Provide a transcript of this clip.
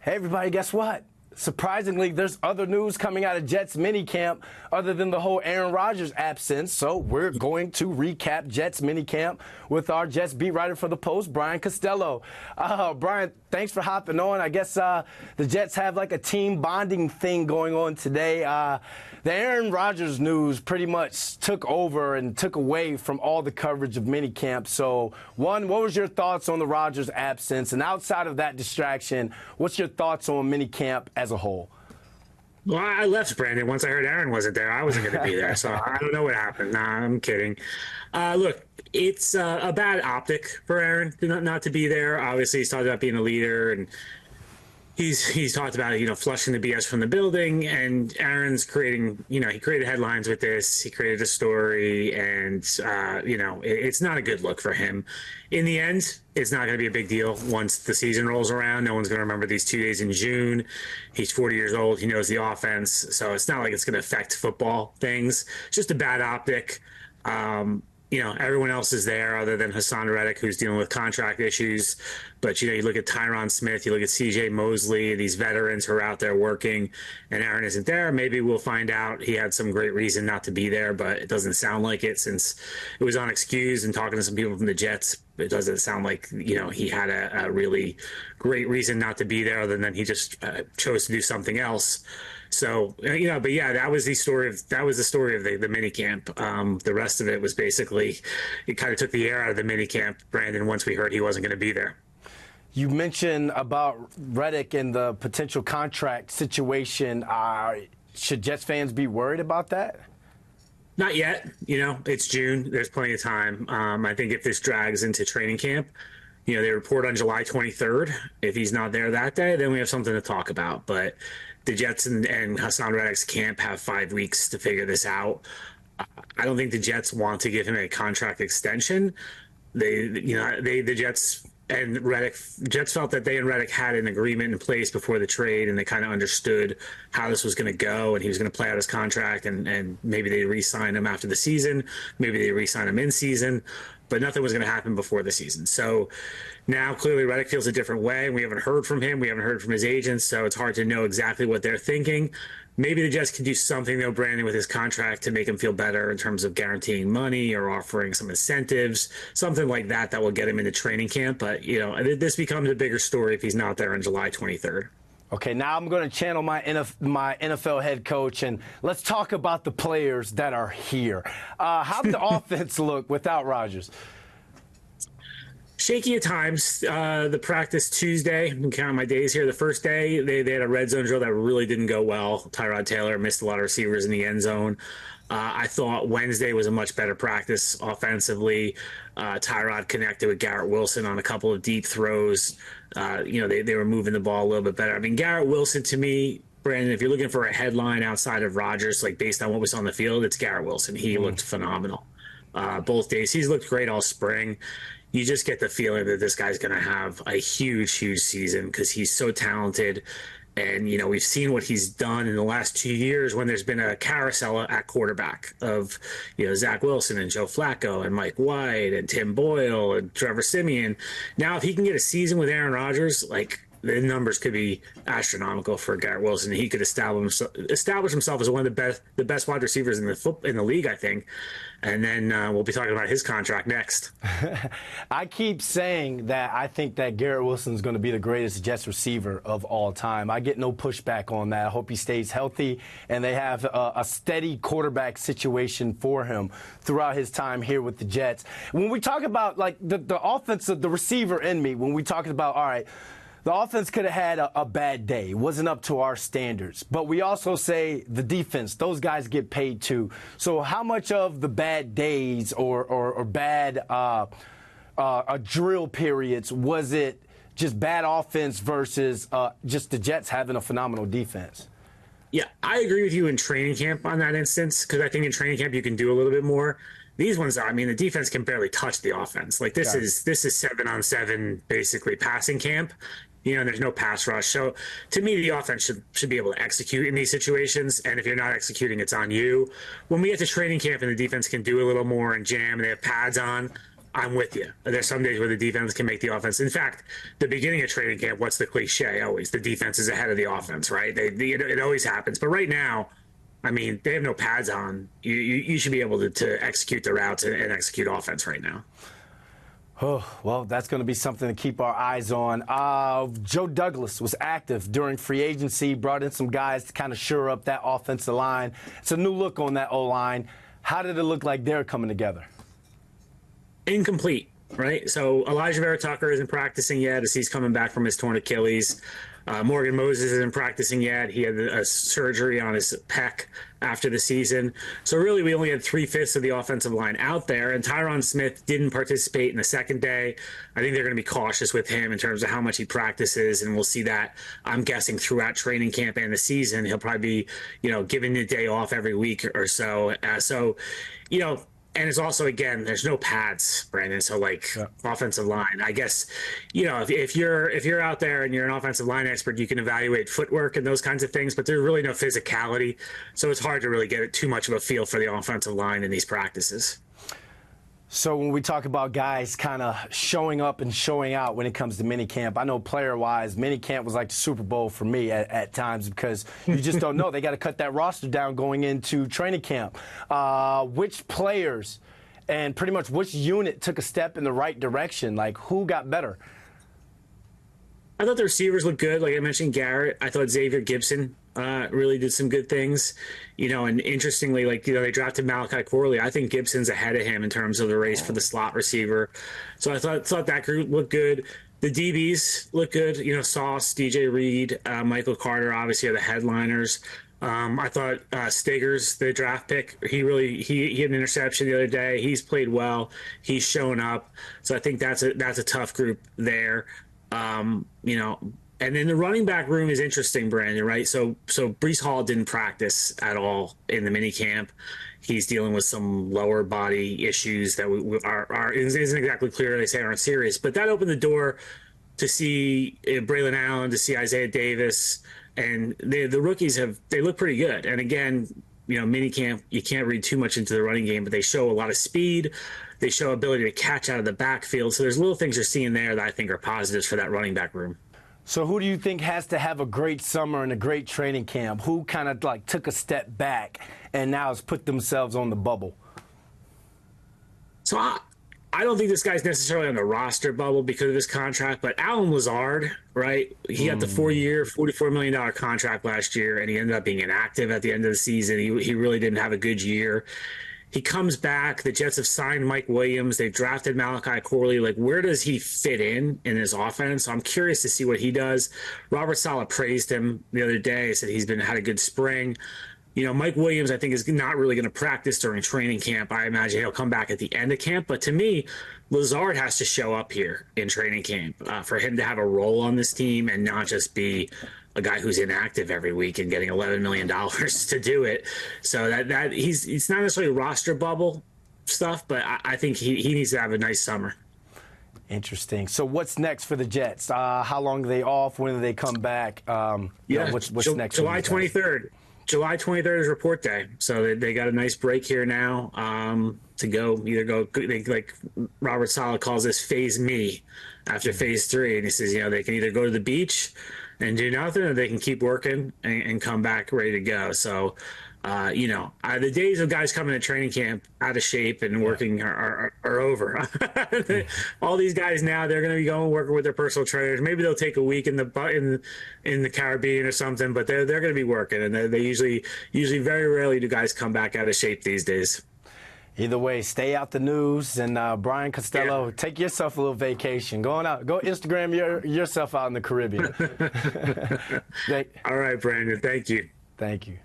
Hey, everybody, guess what? Surprisingly, there's other news coming out of Jets minicamp other than the whole Aaron Rodgers absence. So we're going to recap Jets minicamp with our Jets beat writer for the Post, Brian Costello. Brian, thanks for hopping on. I guess the Jets have like a team bonding thing going on today. The Aaron Rodgers news pretty much took over and took away from all the coverage of minicamp. So, one, what was your thoughts on the Rodgers absence? And outside of that distraction, what's your thoughts on minicamp as a whole? Well, I left, Brandon. Once I heard Aaron wasn't there, I wasn't going to be there. So I don't know what happened. Nah, I'm kidding. Look, it's a bad optic for Aaron not to be there. Obviously, he's talked about being a leader, and he's talked about, flushing the BS from the building. And Aaron's creating, he created headlines with this. He created a story, and, it's not a good look for him. In the end, it's not going to be a big deal once the season rolls around. No one's going to remember these 2 days in June. He's 40 years old. He knows the offense. So it's not like it's going to affect football things. It's just a bad optic. Everyone else is there other than Haason Reddick, who's dealing with contract issues. But, you look at Tyron Smith, you look at C.J. Mosley, these veterans who are out there working, and Aaron isn't there. Maybe we'll find out he had some great reason not to be there, but it doesn't sound like it since it was unexcused. And talking to some people from the Jets, it doesn't sound like, he had a really great reason not to be there other than he just chose to do something else. So, but yeah, that was the story of the mini camp. The rest of it was basically, it kind of took the air out of the mini camp, Brandon, once we heard he wasn't going to be there. You mentioned about Reddick and the potential contract situation. Should Jets fans be worried about that? Not yet. It's June. There's plenty of time. I think if this drags into training camp, they report on July 23rd. If he's not there that day, then we have something to talk about. But the Jets and Haason Reddick's camp have 5 weeks to figure this out. I don't think the Jets want to give him a contract extension. The Jets and Jets felt that they and Reddick had an agreement in place before the trade, and they kind of understood how this was going to go, and he was going to play out his contract, and maybe they re-sign him after the season, maybe they re-sign him in season, but nothing was going to happen before the season. So now clearly Reddick feels a different way, and we haven't heard from him. We haven't heard from his agents, so it's hard to know exactly what they're thinking. Maybe the Jets can do something, though, Brandon, with his contract to make him feel better in terms of guaranteeing money or offering some incentives, something like that will get him into training camp. But, this becomes a bigger story if he's not there on July 23rd. Okay, now I'm going to channel my NFL head coach, and let's talk about the players that are here. How did the offense look without Rodgers? Shaky at times. The practice Tuesday, I'm counting my days here. The first day, they had a red zone drill that really didn't go well. Tyrod Taylor missed a lot of receivers in the end zone. I thought Wednesday was a much better practice offensively. Tyrod connected with Garrett Wilson on a couple of deep throws. They were moving the ball a little bit better. I mean, Garrett Wilson, to me, Brandon, if you're looking for a headline outside of Rodgers, like based on what we saw on the field, it's Garrett Wilson. He looked phenomenal both days. He's looked great all spring. You just get the feeling that this guy's going to have a huge season because he's so talented. And, we've seen what he's done in the last 2 years when there's been a carousel at quarterback of, Zach Wilson and Joe Flacco and Mike White and Tim Boyle and Trevor Siemian. Now, if he can get a season with Aaron Rodgers, the numbers could be astronomical for Garrett Wilson. He could establish himself as one of the best wide receivers in the league, I think. And then we'll be talking about his contract next. I keep saying that I think that Garrett Wilson is going to be the greatest Jets receiver of all time. I get no pushback on that. I hope he stays healthy and they have a steady quarterback situation for him throughout his time here with the Jets. When we talk about the offense, the receiver in me, when we talk about, all right, the offense could have had a bad day. It wasn't up to our standards. But we also say the defense, those guys get paid too. So how much of the bad days or bad drill periods was it just bad offense versus just the Jets having a phenomenal defense? Yeah, I agree with you in training camp on that instance because I think in training camp you can do a little bit more. These ones, the defense can barely touch the offense. This is 7-on-7 basically passing camp. There's no pass rush. So to me, the offense should be able to execute in these situations. And if you're not executing, it's on you. When we get to training camp and the defense can do a little more and jam and they have pads on, I'm with you. There's some days where the defense can make the offense. In fact, the beginning of training camp, what's the cliche always? The defense is ahead of the offense, right? It always happens. But right now, I mean, they have no pads on. You should be able to execute the routes and execute offense right now. Oh, well, that's going to be something to keep our eyes on. Joe Douglas was active during free agency, brought in some guys to kind of shore up that offensive line. It's a new look on that O-line. How did it look like they're coming together? Incomplete, right? So Elijah Vera Tucker isn't practicing yet as he's coming back from his torn Achilles. Morgan Moses isn't practicing yet. He had a surgery on his pec after the season. So really, we only had 3/5 of the offensive line out there, and Tyron Smith didn't participate in the second day. I think they're going to be cautious with him in terms of how much he practices, and we'll see that, I'm guessing, throughout training camp and the season. He'll probably be, given a day off every week or so. And it's also, again, there's no pads, Brandon. So offensive line, I guess, if you're out there and you're an offensive line expert, you can evaluate footwork and those kinds of things, but there's really no physicality. So it's hard to really get too much of a feel for the offensive line in these practices. So when we talk about guys kind of showing up and showing out when it comes to minicamp, I know player-wise, minicamp was like the Super Bowl for me at times because you just don't know. They got to cut that roster down going into training camp. Which players and pretty much which unit took a step in the right direction? Like, who got better? I thought the receivers looked good. Like I mentioned, Garrett. I thought Xavier Gibson really did some good things. And interestingly, they drafted Malachi Corley. I think Gibson's ahead of him in terms of the race for the slot receiver. So I thought that group looked good. The DBs look good. Sauce, DJ Reed, Michael Carter obviously are the headliners. I thought Stigers, the draft pick, he had an interception the other day. He's played well. He's shown up. So I think that's a tough group there. And then the running back room is interesting, Brandon, right? So Breece Hall didn't practice at all in the mini camp. He's dealing with some lower body issues that isn't exactly clear. They say aren't serious, but that opened the door to see Braylon Allen, to see Isaiah Davis, and the rookies they look pretty good. And again, mini camp, you can't read too much into the running game, but they show a lot of speed. They show ability to catch out of the backfield. So there's little things you're seeing there that I think are positives for that running back room. So who do you think has to have a great summer and a great training camp? Who kind of took a step back and now has put themselves on the bubble? So I don't think this guy's necessarily on the roster bubble because of his contract, but Alan Lazard, right? He got the 4-year, $44 million contract last year, and he ended up being inactive at the end of the season. He really didn't have a good year. He comes back. The Jets have signed Mike Williams. They've drafted Malachi Corley. Where does he fit in his offense? So I'm curious to see what he does. Robert Saleh praised him the other day, said he's had a good spring. Mike Williams, I think, is not really going to practice during training camp. I imagine he'll come back at the end of camp. But to me, Lazard has to show up here in training camp for him to have a role on this team and not just be a guy who's inactive every week and getting $11 million to do it. So that he's not necessarily roster bubble stuff, but I think he needs to have a nice summer. Interesting. So what's next for the Jets? How long are they off? When do they come back? What's next? July 23rd. July 23rd is report day. So they got a nice break here now to go. Like Robert Saleh calls this phase me after phase 3. And he says, they can either go to the beach and do nothing, or they can keep working and come back ready to go. So, the days of guys coming to training camp out of shape and working are over. All these guys now, they're going to be going working with their personal trainers. Maybe they'll take a week in the Caribbean or something, but they're going to be working, and they usually very rarely do guys come back out of shape these days. Either way, stay out the news. And Brian Costello, take yourself a little vacation. Go Instagram yourself out in the Caribbean. All right, Brandon. Thank you. Thank you.